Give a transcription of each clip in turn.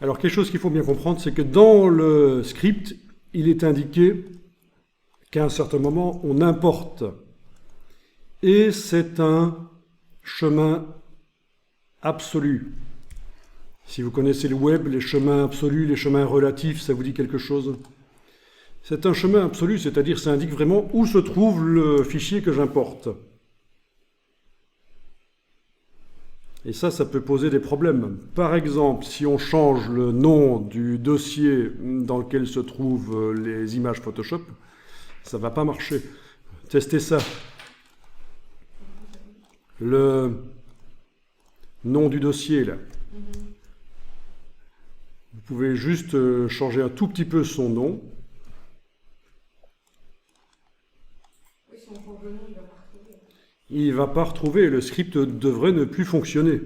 Alors, quelque chose qu'il faut bien comprendre, c'est que dans le script, il est indiqué qu'à un certain moment, on importe. Et c'est un chemin absolu. Si vous connaissez le web, les chemins absolus, les chemins relatifs, ça vous dit quelque chose? C'est un chemin absolu, c'est-à-dire ça indique vraiment où se trouve le fichier que j'importe. Et ça peut poser des problèmes. Par exemple, si on change le nom du dossier dans lequel se trouvent les images Photoshop, ça ne va pas marcher. Testez ça. Le nom du dossier, là. Vous pouvez juste changer un tout petit peu son nom. Oui, si on change le nom, il ne va pas retrouver. Il ne va pas retrouver. Le script devrait ne plus fonctionner.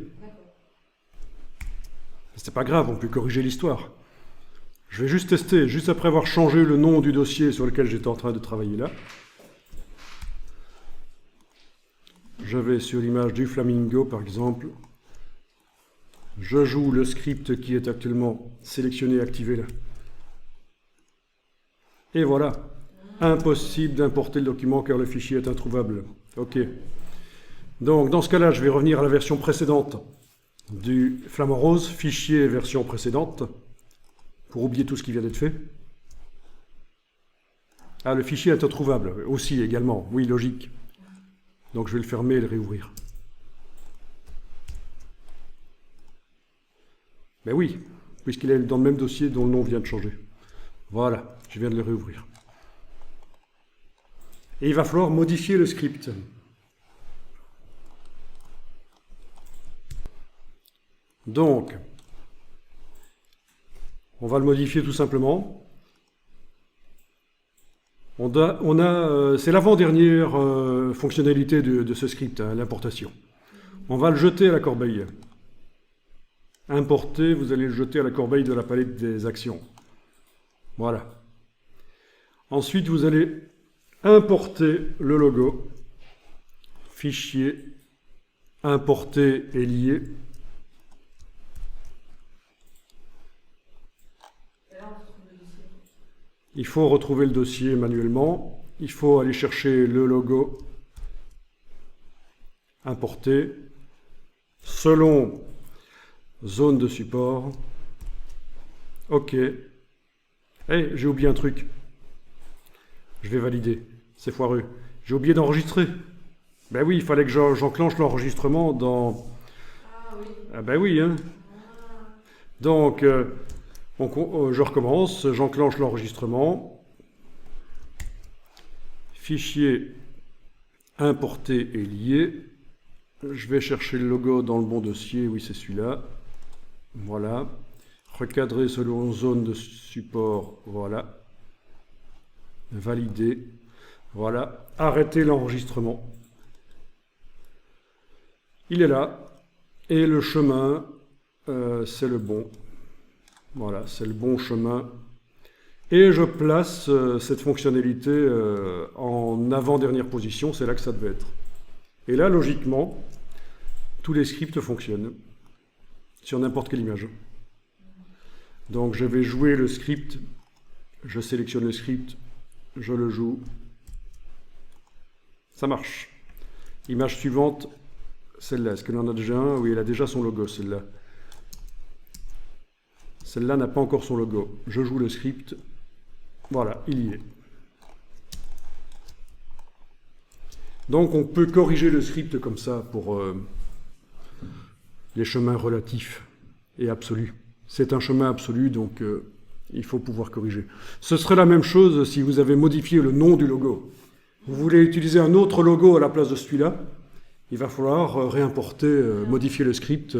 C'est pas grave, on peut corriger l'histoire. Je vais juste tester, juste après avoir changé le nom du dossier sur lequel j'étais en train de travailler là. Je vais sur l'image du flamingo, par exemple. Je joue le script qui est actuellement sélectionné et activé là. Et voilà. Impossible d'importer le document car le fichier est introuvable. OK. Donc, dans ce cas-là, je vais revenir à la version précédente du Flamant Rose, fichier version précédente, pour oublier tout ce qui vient d'être fait. Ah, le fichier est introuvable, aussi également. Oui, logique. Donc, je vais le fermer et le réouvrir. Mais oui, puisqu'il est dans le même dossier dont le nom vient de changer. Voilà, je viens de le réouvrir. Et il va falloir modifier le script. Donc, on va le modifier tout simplement. C'est l'avant-dernière fonctionnalité de ce script, hein, l'importation. On va le jeter à la corbeille. Importer, vous allez le jeter à la corbeille de la palette des actions. Voilà. Ensuite, vous allez importer le logo. Fichier, importer et lier. Il faut retrouver le dossier manuellement. Il faut aller chercher le logo, importer, selon zone de support. OK. Hey, j'ai oublié un truc. Je vais valider. C'est foireux. J'ai oublié d'enregistrer. Ben oui, il fallait que j'enclenche l'enregistrement dans... Ah oui. Ah ben oui, hein. Donc... je recommence, j'enclenche l'enregistrement. Fichier importé et lié. Je vais chercher le logo dans le bon dossier, oui c'est celui-là. Voilà. Recadrer selon zone de support, voilà. Valider. Voilà. Arrêter l'enregistrement. Il est là. Et le chemin, c'est le bon. Voilà, c'est le bon chemin. Et je place cette fonctionnalité en avant-dernière position, c'est là que ça devait être. Et là, logiquement, tous les scripts fonctionnent sur n'importe quelle image. Donc je vais jouer le script, je sélectionne le script, je le joue. Ça marche. Image suivante, celle-là. Est-ce qu'elle en a déjà un? Oui, elle a déjà son logo, celle-là. Celle-là n'a pas encore son logo. Je joue le script. Voilà, il y est. Donc on peut corriger le script comme ça pour les chemins relatifs et absolus. C'est un chemin absolu, donc il faut pouvoir corriger. Ce serait la même chose si vous avez modifié le nom du logo. Vous voulez utiliser un autre logo à la place de celui-là, il va falloir réimporter, modifier le script